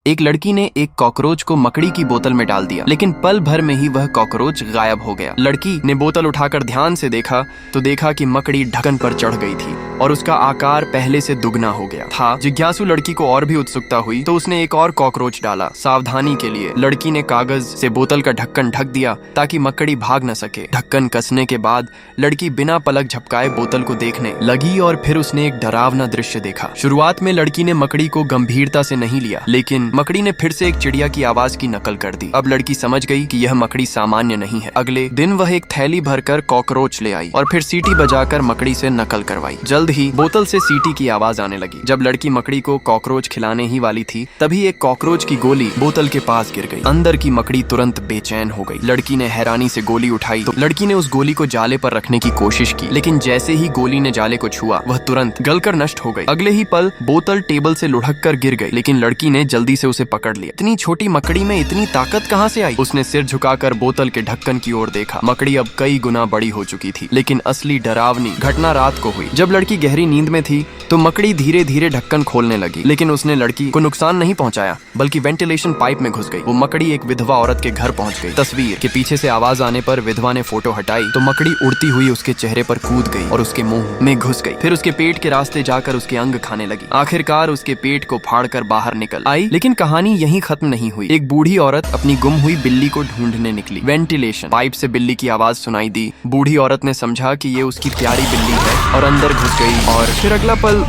एक लड़की ने एक कॉकरोच को मकड़ी की बोतल में डाल दिया, लेकिन पल भर में ही वह कॉकरोच गायब हो गया। लड़की ने बोतल उठाकर ध्यान से देखा तो देखा कि मकड़ी ढक्कन पर चढ़ गई थी और उसका आकार पहले से दुगना हो गया था। जिज्ञासु लड़की को और भी उत्सुकता हुई तो उसने एक और कॉकरोच डाला। सावधानी के लिए लड़की ने कागज से बोतल का ढक्कन ढक दिया ताकि मकड़ी भाग न सके। ढक्कन कसने के बाद लड़की बिना पलक झपकाए बोतल को देखने लगी और फिर उसने एक डरावना दृश्य देखा। शुरुआत में लड़की ने मकड़ी को गंभीरता से नहीं लिया, लेकिन मकड़ी ने फिर से एक चिड़िया की आवाज की नकल कर दी। अब लड़की समझ गई कि यह मकड़ी सामान्य नहीं है। अगले दिन वह एक थैली भरकर कॉकरोच ले आई और फिर सीटी बजाकर मकड़ी से नकल करवाई। जल्द ही बोतल से सीटी की आवाज आने लगी। जब लड़की मकड़ी को कॉकरोच खिलाने ही वाली थी, तभी एक कॉकरोच की गोली बोतल के पास गिर गई। अंदर की मकड़ी तुरंत बेचैन हो गई। लड़की ने हैरानी से गोली उठाई तो लड़की ने उस गोली को जाले पर रखने की कोशिश की, लेकिन जैसे ही गोली ने जाले को छुआ वह तुरंत गलकर नष्ट हो गई। अगले ही पल बोतल टेबल से लुढ़क कर गिर गई, लेकिन लड़की ने जल्दी से उसे पकड़ लिया। इतनी छोटी मकड़ी में इतनी ताकत कहां से आई? उसने सिर झुकाकर बोतल के ढक्कन की ओर देखा। मकड़ी अब कई गुना बड़ी हो चुकी थी, लेकिन असली डरावनी घटना रात को हुई। जब लड़की गहरी नींद में थी तो मकड़ी धीरे धीरे ढक्कन खोलने लगी, लेकिन उसने लड़की को नुकसान नहीं पहुंचाया, बल्कि वेंटिलेशन पाइप में घुस गई। वो मकड़ी एक विधवा औरत के घर पहुंच गई। तस्वीर के पीछे से आवाज आने पर विधवा ने फोटो हटाई तो मकड़ी उड़ती हुई उसके चेहरे पर कूद गई और उसके मुंह में घुस गई। फिर उसके पेट के रास्ते जाकर उसके अंग खाने लगी। आखिरकार उसके पेट को फाड़कर बाहर निकल आई। लेकिन कहानी यहीं खत्म नहीं हुई। एक बूढ़ी औरत अपनी गुम हुई बिल्ली को ढूंढने निकली। वेंटिलेशन पाइप से बिल्ली की आवाज सुनाई दी। बूढ़ी औरत ने समझा कि ये उसकी प्यारी बिल्ली है और अंदर घुस गई। और फिर अगला पल